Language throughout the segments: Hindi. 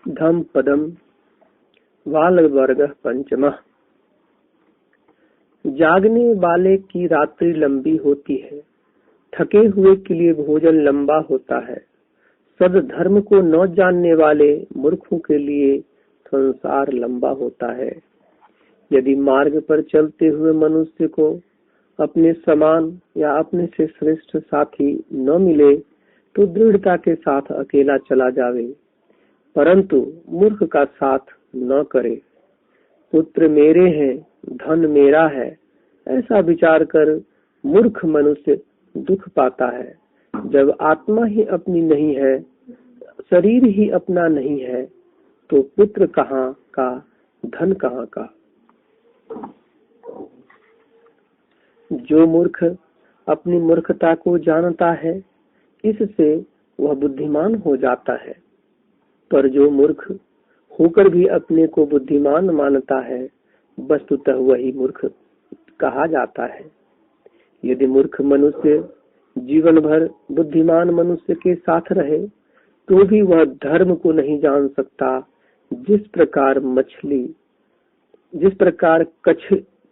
धम पदम वालवर्गः पंचमः। जागने वाले की रात्रि लंबी होती है, थके हुए के लिए भोजन लंबा होता है। सद्धर्म को न जानने वाले मूर्खों के लिए संसार लंबा होता है। यदि मार्ग पर चलते हुए मनुष्य को अपने समान या अपने से श्रेष्ठ साथी न मिले तो दृढ़ता के साथ अकेला चला जावे, परंतु मूर्ख का साथ न करे। पुत्र मेरे हैं, धन मेरा है, ऐसा विचार कर मूर्ख मनुष्य दुख पाता है। जब आत्मा ही अपनी नहीं है, शरीर ही अपना नहीं है, तो पुत्र कहाँ का, धन कहाँ का। जो मूर्ख अपनी मूर्खता को जानता है, इससे वह बुद्धिमान हो जाता है, पर जो मूर्ख होकर भी अपने को बुद्धिमान मानता है, वस्तुतः वही मूर्ख कहा जाता है। यदि मूर्ख मनुष्य जीवन भर बुद्धिमान मनुष्य के साथ रहे तो भी वह धर्म को नहीं जान सकता। जिस प्रकार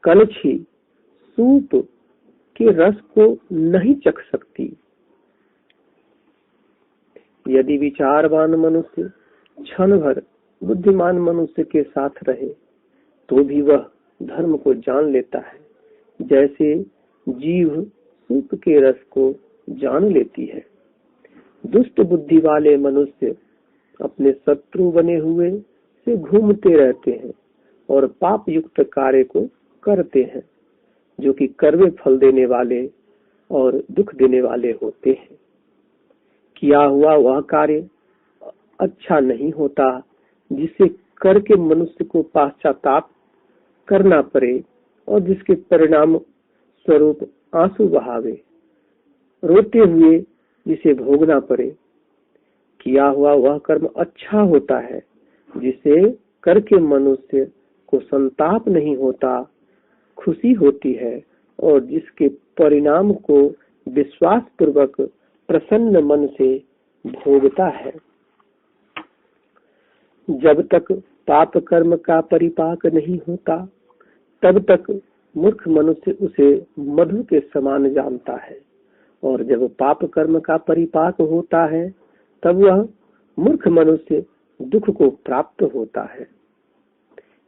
कलछी सूप के रस को नहीं चख सकती। यदि विचारवान मनुष्य क्षण भर बुद्धिमान मनुष्य के साथ रहे तो भी वह धर्म को जान लेता है, जैसे जीभ सूप के रस को जान लेती है। दुष्ट बुद्धि वाले मनुष्य अपने शत्रु बने हुए से घूमते रहते हैं और पाप युक्त कार्य को करते हैं, जो कि कड़वे फल देने वाले और दुख देने वाले होते हैं। किया हुआ वह कार्य अच्छा नहीं होता, जिसे करके मनुष्य को पश्चाताप करना पड़े और जिसके परिणाम स्वरूप आंसू बहावे, रोते हुए जिसे भोगना पड़े। किया हुआ वह कर्म अच्छा होता है, जिसे करके मनुष्य को संताप नहीं होता, खुशी होती है और जिसके परिणाम को विश्वास पूर्वक प्रसन्न मन से भोगता है। जब तक पाप कर्म का परिपाक नहीं होता, तब तक मूर्ख मनुष्य उसे मधु के समान जानता है, और जब पाप कर्म का परिपाक होता है तब वह मूर्ख मनुष्य दुख को प्राप्त होता है।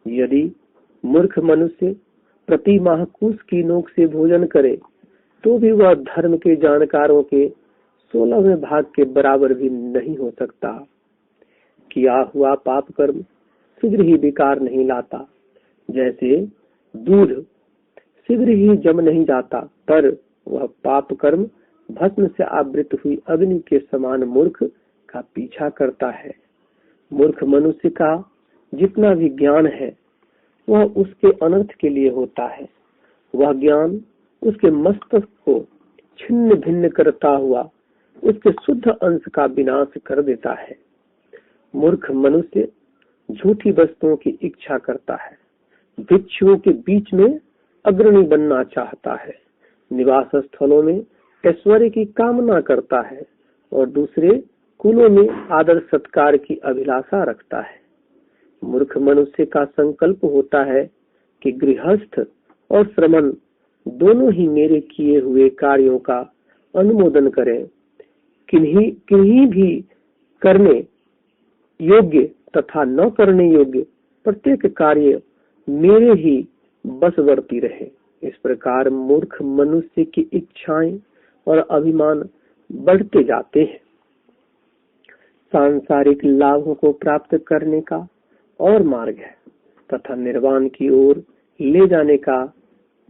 यदि मूर्ख मनुष्य प्रति माह कुश की नोक से भोजन करे तो भी वह धर्म के जानकारों के 16वें भाग के बराबर भी नहीं हो सकता। किया हुआ पाप कर्म शीघ्र ही विकार नहीं लाता, जैसे दूध शीघ्र ही जम नहीं जाता, पर वह पाप कर्म भस्म से आवृत हुई अग्नि के समान मूर्ख का पीछा करता है। मूर्ख मनुष्य का जितना भी ज्ञान है वह उसके अनर्थ के लिए होता है। वह ज्ञान उसके मस्तक को छिन्न भिन्न करता हुआ उसके शुद्ध अंश का विनाश कर देता है। मूर्ख मनुष्य झूठी वस्तुओं की इच्छा करता है, भिक्षुओं के बीच में अग्रणी बनना चाहता है, निवास स्थलों में ऐश्वर्य की कामना करता है और दूसरे कुलों में आदर सत्कार की अभिलाषा रखता है। मूर्ख मनुष्य का संकल्प होता है कि गृहस्थ और श्रमण दोनों ही मेरे किए हुए कार्यों का अनुमोदन करें। किन्हीं भी करने योग्य तथा न करने योग्य प्रत्येक कार्य मेरे ही बसवर्ती रहे। इस प्रकार मूर्ख मनुष्य की इच्छाएं और अभिमान बढ़ते जाते हैं। सांसारिक लाभों को प्राप्त करने का और मार्ग है तथा निर्वाण की ओर ले जाने का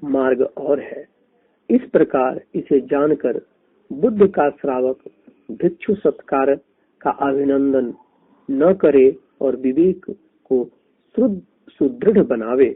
मार्ग और है। इस प्रकार इसे जानकर बुद्ध का श्रावक भिक्षु सत्कार का अभिनंदन न करे और विवेक को सुदृढ़ बनावे।